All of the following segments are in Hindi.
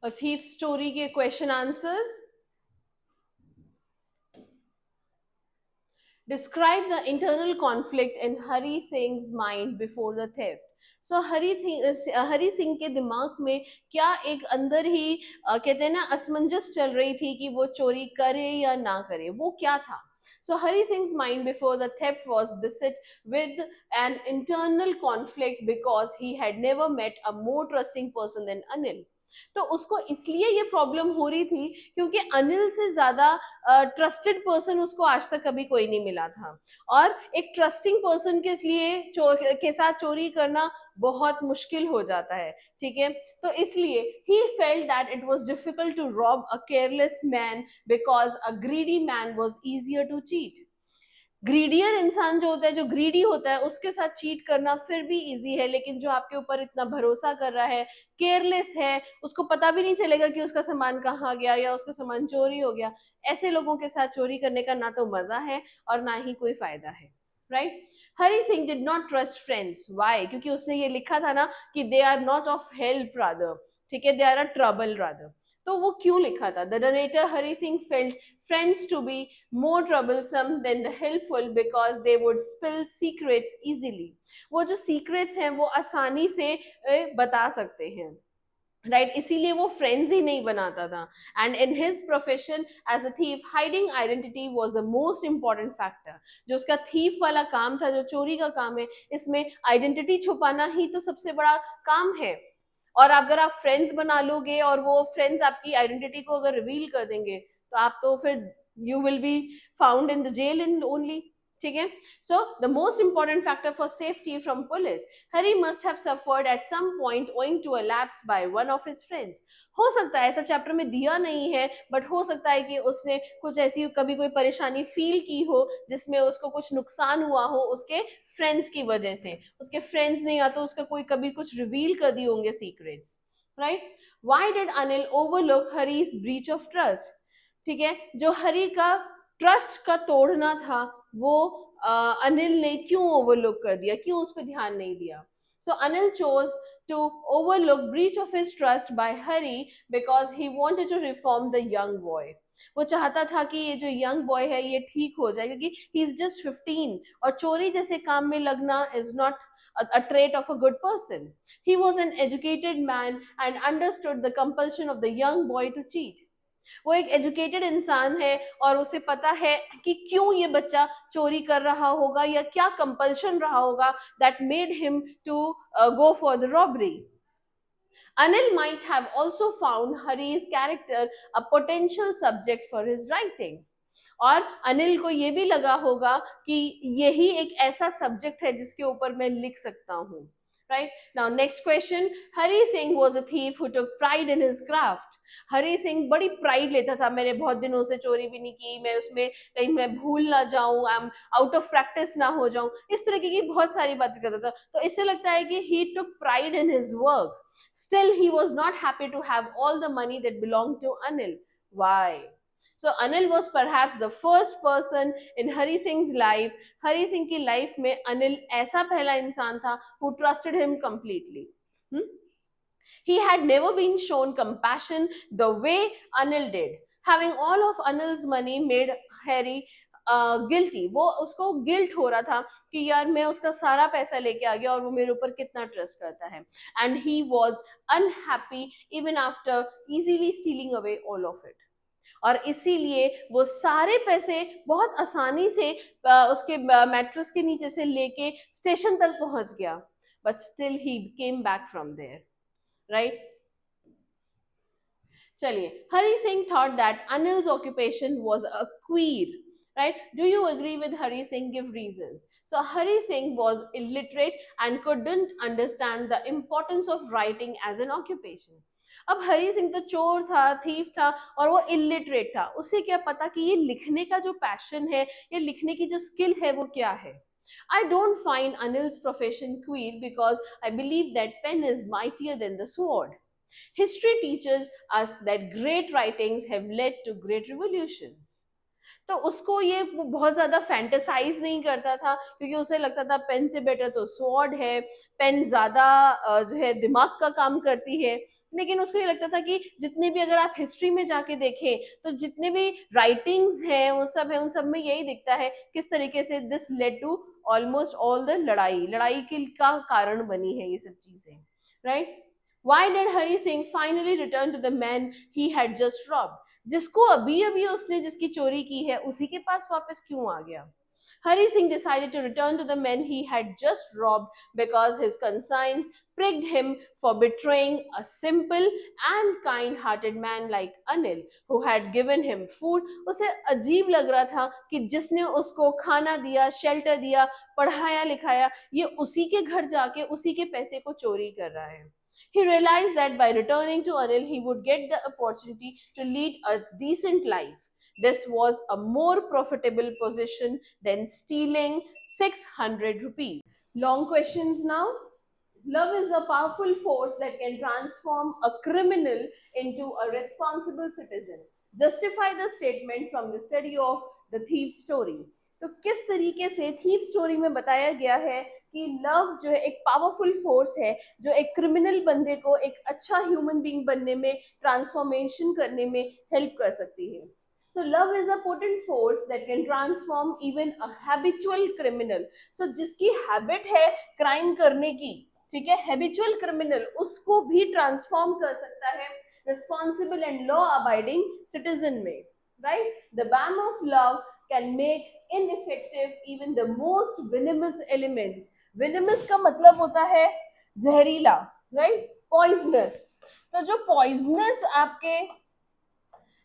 A thief स्टोरी के question answers. Describe the internal conflict in Hari Singh's mind before the theft. So Hari Singh के दिमाग में क्या एक अंदर ही कहते हैं ना असमंजस चल रही थी कि वो चोरी करे या ना करे, वो क्या था. So Hari Singh's mind before the theft was beset with an internal conflict because he had never met a more trusting person than Anil. तो उसको इसलिए ये प्रॉब्लम हो रही थी क्योंकि अनिल से ज्यादा ट्रस्टेड पर्सन उसको आज तक कभी कोई नहीं मिला था. और एक ट्रस्टिंग पर्सन के लिए के साथ चोरी करना बहुत मुश्किल हो जाता है. ठीक है, तो इसलिए he felt that it was difficult to rob a careless man because a greedy man was easier to cheat. Greedier इंसान जो होता है, जो ग्रीडी होता है, उसके साथ चीट करना फिर भी इजी है, लेकिन जो आपके ऊपर इतना भरोसा कर रहा है, केयरलेस है, उसको पता भी नहीं चलेगा कि उसका सामान कहाँ गया या उसका सामान चोरी हो गया, ऐसे लोगों के साथ चोरी करने का ना तो मजा है और ना ही कोई फायदा है. Right. Hari Singh did not trust friends. Why? क्योंकि उसने ये लिखा था ना कि they are not of help rather. ठीक है, they are a trouble rather. तो वो क्यों लिखा था? The narrator Hari Singh felt friends to be more troublesome than the helpful because they would spill secrets easily. वो जो secrets हैं वो आसानी से बता सकते हैं. राइट, इसीलिए वो फ्रेंड्स ही नहीं बनाता था. And in his profession as a thief, hiding identity was the most important factor. जो उसका थीफ वाला काम था, जो चोरी का काम है, इसमें आइडेंटिटी छुपाना ही तो सबसे बड़ा काम है. और अगर आप फ्रेंड्स बना लोगे और वो फ्रेंड्स आपकी आइडेंटिटी को अगर रिवील कर देंगे तो आप तो फिर you will be found in the jail in only. ठीक है. So the most important factor for safety from police, Harry must have suffered at some point owing to a lapse by one of his friends. हो सकता है, ऐसा चैप्टर में दिया नहीं है, बट हो सकता है कि उसने कुछ ऐसी कभी कोई परेशानी फील की हो जिसमें उसको कुछ नुकसान हुआ हो उसके फ्रेंड्स की वजह से. उसके फ्रेंड्स ने या तो उसका कोई कभी कुछ रिवील कर दिए होंगे secrets. Right. Why did Anil overlook Hari's breach of trust? ठीक है, जो हरी का ट्रस्ट का तोड़ना था वो अनिल ने क्यों ओवरलुक कर दिया, क्यों उस पर ध्यान नहीं दिया? So Anil chose to overlook breach of his trust by Hari because he wanted to reform the young boy. वो चाहता था कि ये जो यंग बॉय है ये ठीक हो जाए, क्योंकि ही इज जस्ट 15 और चोरी जैसे काम में लगना is not a trait of a good person. He was an educated man and understood the compulsion of the young boy to cheat. वो एक एजुकेटेड इंसान है और उसे पता है कि क्यों ये बच्चा चोरी कर रहा होगा या क्या कंपल्शन रहा होगा that made him to go for the robbery. Anil might have also found Hari's character a potential subject for his writing. और अनिल को ये भी लगा होगा कि यही एक ऐसा सब्जेक्ट है जिसके ऊपर मैं लिख सकता हूँ. Right. Now next question. Hari Singh was a thief who took pride in his craft. Hari Singh बड़ी प्राइड लेता था, मैंने बहुत दिनों से चोरी भी नहीं की, मैं उसमें कहीं मैं भूल ना जाऊं, I am out of practice ना हो जाऊं, इस तरीके की बहुत सारी बातें करता था. तो इससे लगता है कि he took pride in his work. Still, he was not happy to have all the money that belonged to Anil. Why? So Anil was perhaps the first person in Hari Singh's life. Hari Singh की लाइफ में अनिल ऐसा पहला इंसान था who trusted him completely. Hmm? He had never been shown compassion the way Anil did. Having all of Anil's money made Harry guilty. वो उसको गिल्ट हो रहा था कि यार मैं उसका सारा पैसा लेके आ गया और वो मेरे ऊपर कितना ट्रस्ट करता है. And he was unhappy even after easily stealing away all of it. और इसीलिए वो सारे पैसे बहुत आसानी से उसके मैट्रेस के नीचे से लेके स्टेशन तक पहुंच गया. But still he came back from there. Right. चलिए, Hari Singh thought that Anil's occupation was a queer. Right? Do you agree with Hari Singh? Give reasons. So Hari Singh was illiterate and couldn't understand the importance of writing as an occupation. अब हरी सिंह तो चोर था, थीफ था और वो इलिटरेट था. उसे क्या पता कि ये लिखने का जो पैशन है, ये लिखने की जो स्किल है वो क्या है. I don't find Anil's profession queer because I believe that pen is mightier than the sword. History teaches us that great writings have led to great revolutions. तो उसको ये वो बहुत ज्यादा फैंटेसाइज नहीं करता था, क्योंकि उसे लगता था पेन से बेटर तो स्वॉर्ड है, पेन ज्यादा जो है दिमाग का काम करती है। लेकिन उसको ये लगता था कि जितने भी, अगर आप हिस्ट्री में जाके देखें तो जितने भी राइटिंग्स हैं वो सब है, उन सब में यही दिखता है किस तरीके से this led to almost all the लड़ाई लड़ाई के का कारण बनी है ये सब चीजें, right. Why did Hari Singh finally return to the man he had just robbed? जिसको अभी अभी उसने जिसकी चोरी की है उसी के पास वापस क्यों आ गया? Hari Singh decided to return to the men he had just robbed because his conscience pricked him for betraying a simple and kind-hearted man like Anil, who had given him food. उसे अजीब लग रहा था कि जिसने उसको खाना दिया, शेल्टर दिया, पढ़ाया लिखाया, ये उसी के घर जाके उसी के पैसे को चोरी कर रहा है। He realized that by returning to Anil, he would get the opportunity to lead a decent life. This was a more profitable position than stealing 600 rupees. Long questions now. Love is a powerful force that can transform a criminal into a responsible citizen. Justify the statement from the study of the thief story. तो किस तरीके से थीफ स्टोरी में बताया गया है कि लव जो है एक पावरफुल फोर्स है जो एक क्रिमिनल बंदे को एक अच्छा ह्यूमन बीइंग बनने में, ट्रांसफॉर्मेशन करने में हेल्प कर सकती है। So love is a potent force that can transform even a habitual criminal. So जिसकी हैबिट है क्राइम करने की, ठीक है, हैबिचुअल क्रिमिनल, उसको भी ट्रांसफॉर्म कर सकता है responsible and law abiding citizen में, right. The balm of love can make ineffective even the most venomous elements. Venomous का मतलब होता है जहरीला, राइट, पॉइजनस। तो जो पॉइजनस आपके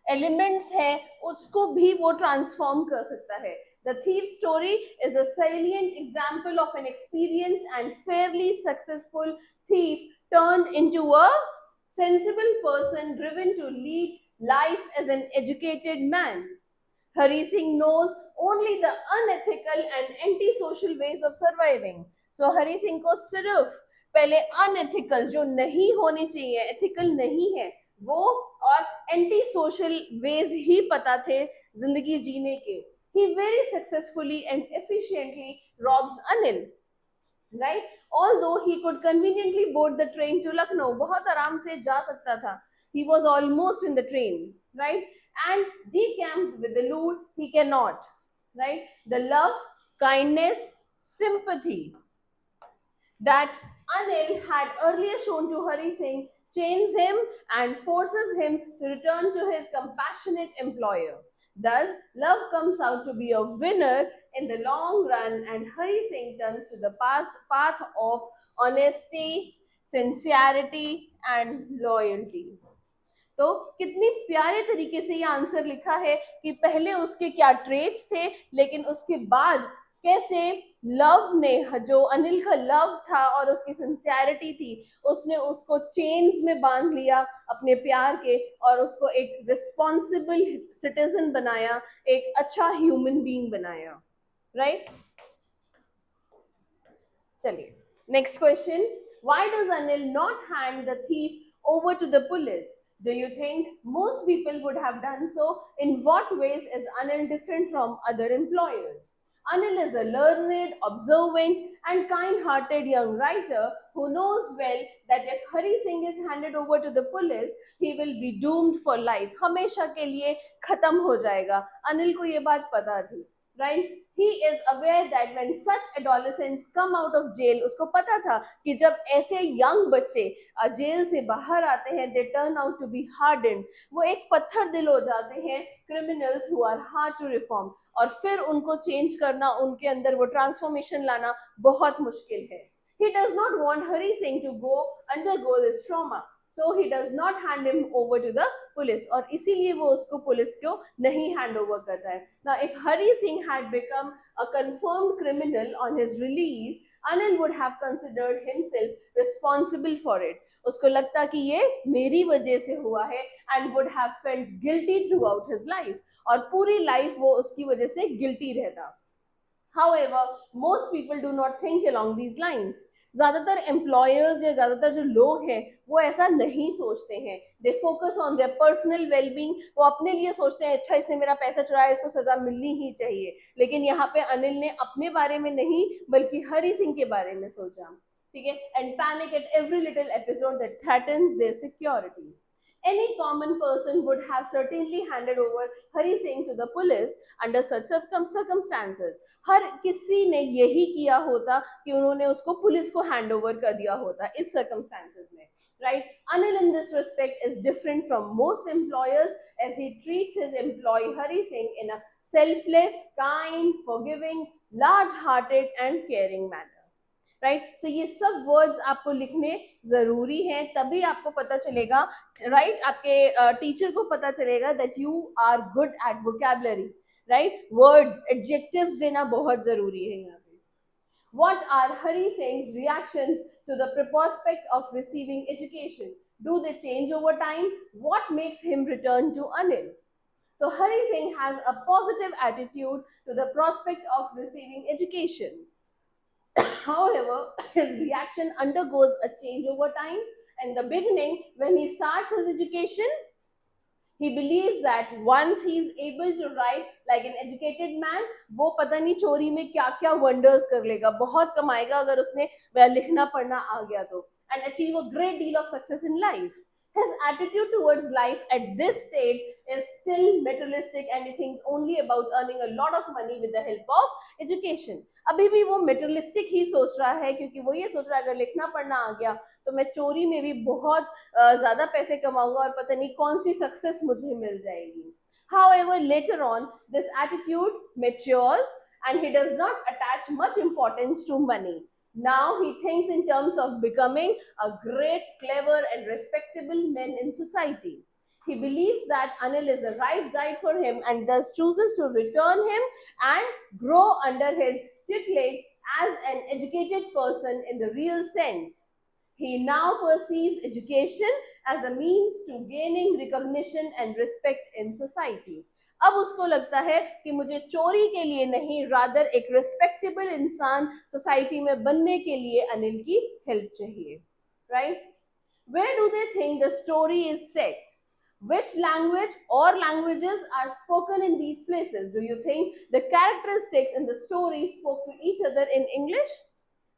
एलिमेंट्स है उसको भी वो ट्रांसफॉर्म कर सकता है। The thief story is a salient example of an experienced and fairly successful thief turned into a sensible person driven to lead life as an educated man. Hari Singh knows only the unethical and anti-social ways of surviving. So Hari Singh को सिर्फ पहले अनएथिकल जो नहीं होनी चाहिए, एथिकल नहीं है वो, और एंटी सोशल वेज ही पता थे जिंदगी जीने के। He very successfully and efficiently robs Anil, right? Although he could conveniently board the train to Lucknow, बहुत आराम से जा सकता था, he was almost in the train, right? And decamped with the loot he cannot, right? The love, kindness, sympathy that Anil had earlier shown to Hari Singh chains him and forces him to return to his compassionate employer. Thus, love comes out to be a winner in the long run, and Hari Singh turns to the path of honesty, sincerity, and loyalty. तो कितनी प्यारे तरीके से ये आंसर लिखा है कि पहले उसके क्या ट्रेट्स थे, लेकिन उसके बाद कैसे लव ने, जो अनिल का लव था और उसकी सिंसियरिटी थी, उसने उसको चेन्स में बांध लिया अपने प्यार के और उसको एक रिस्पॉन्सिबल सिटीजन बनाया, एक अच्छा ह्यूमन बीइंग बनाया, राइट। चलिए next question, why does Anil not hand the thief over to the police? Do you think most people would have done so? In what ways is Anil different from other employers? Anil is a learned, observant, and kind-hearted young writer who knows well that if Hari Singh is handed over to the police, he will be doomed for life. हमेशा के लिए खत्म हो जाएगा। अनिल को ये बात पता थी, right? He is aware that when such adolescents come out of jail, उसको पता था कि जब ऐसे यंग बच्चे जेल से बाहर आते हैं, they turn out to be hardened, वो एक पत्थर दिल हो जाते हैं, criminals who are hard to reform, और फिर उनको चेंज करना, उनके अंदर वो ट्रांसफॉर्मेशन लाना बहुत मुश्किल है। He does not want Hari Singh to undergo this trauma, so he does not hand him over to the police, और इसीलिए वो उसको पुलिस को नहीं हैंड ओवर करता है। Now, if Hari Singh had become a confirmed criminal on his release, Anil would have considered himself responsible for it. उसको लगता कि ये मेरी वजह से हुआ है, and would have felt guilty throughout his life, और पूरी लाइफ वो उसकी वजह से गिल्टी रहता। However, most people do not think along these lines. ज्यादातर एम्प्लॉयर्स या ज्यादातर जो लोग हैं वो ऐसा नहीं सोचते हैं. They focus on their personal wellbeing. वो अपने लिए सोचते हैं अच्छा इसने मेरा पैसा चुराया, इसको सजा मिलनी ही चाहिए. लेकिन यहाँ पे अनिल ने अपने बारे में नहीं बल्कि हरि सिंह के बारे में सोचा. ठीक है. And panic at every little episode that threatens their security. Any common person would have certainly handed over Hari Singh to the police under such circumstances. हर किसी ने यही किया होता कि उन्होंने उसको पुलिस को हैंड ओवर कर दिया होता इस सर्कमस्टांसेस में. Right? Anil in this respect is different from most employers as he treats his employee Hari Singh in a selfless, kind, forgiving, large-hearted and caring manner. Right. So ये सब वर्ड्स आपको लिखने जरूरी हैं, तभी आपको पता चलेगा, राइट, आपके टीचर को पता चलेगा that you are good at vocabulary. Right. Words, adjectives देना बहुत जरूरी है यहाँ पे. What are Hari Singh's reactions to the prospect of receiving education? Do they change over time? What makes him return to Anil? So Hari Singh has a positive attitude to the prospect of receiving education. However, his reaction undergoes a change over time. In the beginning, when he starts his education, he believes that once he is able to write like an educated man, वो पता नहीं चोरी में क्या क्या wonders कर लेगा, बहुत कमाएगा अगर उसने लिखना पढ़ना आ गया तो, and achieve a great deal of success in life. His attitude towards life at this stage is still materialistic and he thinks only about earning a lot of money with the help of education. अभी भी वो materialistic ही सोच रहा है, क्योंकि वो ये सोच रहा है अगर लिखना पढ़ना आ गया तो मैं चोरी में भी बहुत ज्यादा पैसे कमाऊंगा और पता नहीं कौन सी सक्सेस मुझे मिल जाएगी. However, later on, this attitude matures and he does not attach much importance to money. Now he thinks in terms of becoming a great, clever and respectable man in society. He believes that Anil is the right guide for him and thus chooses to return him and grow under his tutelage as an educated person in the real sense. He now perceives education as a means to gaining recognition and respect in society. अब उसको लगता है कि मुझे चोरी के लिए नहीं, रादर एक रिस्पेक्टेबल इंसान सोसाइटी में बनने के लिए अनिल की हेल्प चाहिए. Right. Where do they think the story is set? Which language or languages are spoken in these places? Do you think the characteristics in the story spoke to each other in English?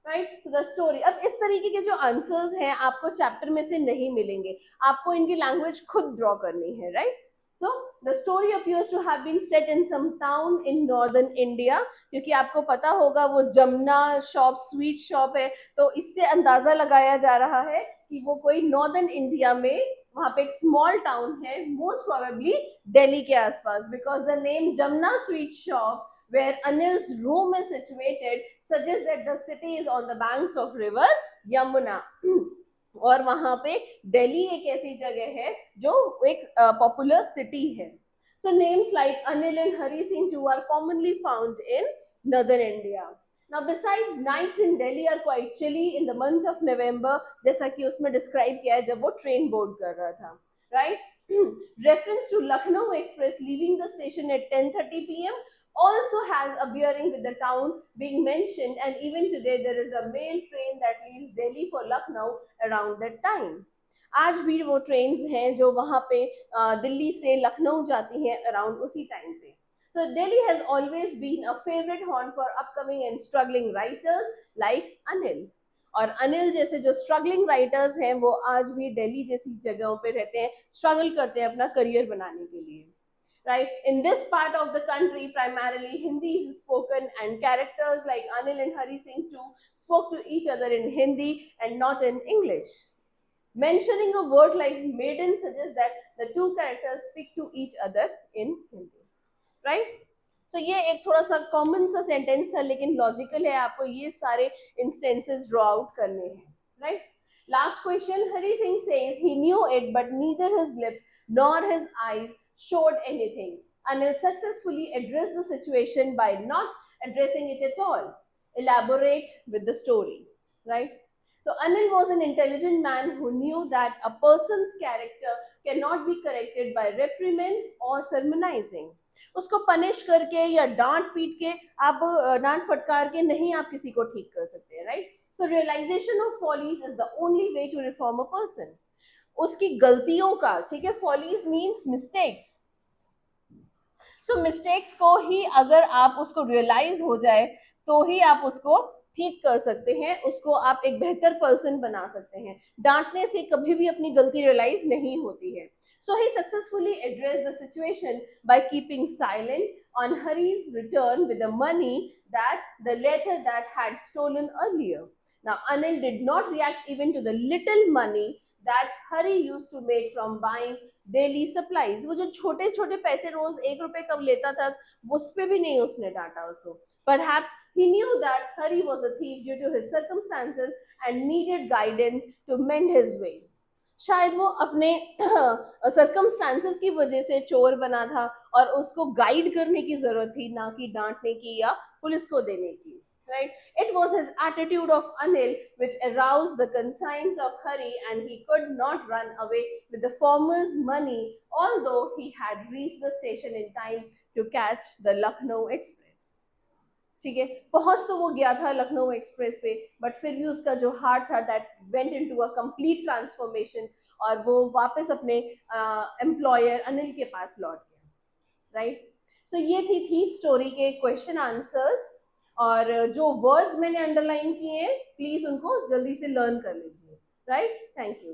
Right? So the story. अब इस तरीके के जो आंसर्स हैं आपको चैप्टर में से नहीं मिलेंगे, आपको इनकी लैंग्वेज खुद ड्रॉ करनी है. Right. So the story appears to have been set in some town in northern India, क्योंकि आपको पता होगा वो जमुना शॉप स्वीट शॉप है, तो इससे अंदाजा लगाया जा रहा है कि वो कोई नॉर्दर्न इंडिया में, वहां पे एक स्मॉल टाउन है, मोस्ट प्रोबेबली दिल्ली के आसपास, because the name Jamuna sweet shop where Anil's room is situated suggests that the city is on the banks of river Yamuna. और वहां पे दिल्ली एक ऐसी जगह है जो एक पॉपुलर सिटी है. So names like Anil and Hari Singh too are commonly found in northern India. Now besides, nights in Delhi are quite chilly in the month of November, जैसा कि उसमें describe किया है जब वो train board कर रहा था. Right? Reference to Lucknow Express leaving the station at 10:30 p.m. also has a bearing with the town being mentioned, and even today there is a mail train that leaves Delhi for Lucknow around that time. आज भी वो ट्रेन्स हैं जो वहाँ पे दिल्ली से लखनऊ जाती हैं अराउंड उसी टाइम पे. So Delhi has always been a favorite haunt for upcoming and struggling writers like Anil. और अनिल जैसे जो स्ट्रगलिंग राइटर्स हैं वो आज भी दिल्ली जैसी जगहों पे रहते हैं, स्ट्रगल करते हैं अपना करियर बनाने के लिए. Right? In this part of the country, primarily Hindi is spoken, and characters like Anil and Hari Singh too spoke to each other in Hindi and not in English. Mentioning a word like maiden suggests that the two characters speak to each other in Hindi. Right? So ये एक थोड़ा सा कॉमन सा सेंटेंस था, लेकिन लॉजिकल है, आपको ये सारे इंस्टेंसेस ड्रॉ आउट करने हैं. Right. Last question. Hari Singh says he knew it, but neither his lips nor his eyes showed anything. Anil successfully addressed the situation by not addressing it at all. Elaborate with the story. Right? So Anil was an intelligent man who knew that a person's character cannot be corrected by reprimands or sermonizing. उसको पनिश करके या डांट पीट के, आप डांट फटकार के नहीं आप किसी को ठीक कर सकते हैं. Right. So realisation of follies is the only way to reform a person. उसकी गलतियों का, ठीक है, follies means mistakes. So mistakes को ही अगर आप उसको रियलाइज हो जाए तो ही आप उसको ठीक कर सकते हैं, उसको आप एक बेहतर पर्सन बना सकते हैं. डांटने से कभी भी अपनी गलती रियलाइज नहीं होती है. So he successfully address the situation by keeping silent on Hari's return with the money that the letter that had stolen earlier. Now Anil did not react even to the little money that Hari used to make from buying daily supplies. वो जो छोटे छोटे पैसे रोज 1 रुपए कब लेता था, उस पे भी नहीं उसने डांटा उसको. Perhaps he knew that Hari was a thief due to his circumstances and needed guidance to mend his ways. शायद वो अपने सर्कमस्टांसेस की वजह से चोर बना था और उसको गाइड करने की जरूरत थी, ना कि डांटने की या पुलिस को देने की. Right? It was his attitude of Anil which aroused the conscience of Hari, and he could not run away with the former's money, although he had reached the station in time to catch the Lucknow Express. ठीक है, पहुंच तो वो गया था लखनऊ एक्सप्रेस पे, बट फिर भी उसका जो हार्ट था that went into a complete transformation, और वो वापस अपने एम्प्लॉयर अनिल के पास लौट गया. राइट. सो ये थी थीफ स्टोरी के क्वेश्चन आंसर्स, और जो वर्ड्स मैंने अंडरलाइन किए हैं प्लीज उनको जल्दी से लर्न कर लीजिए. राइट. Thank you.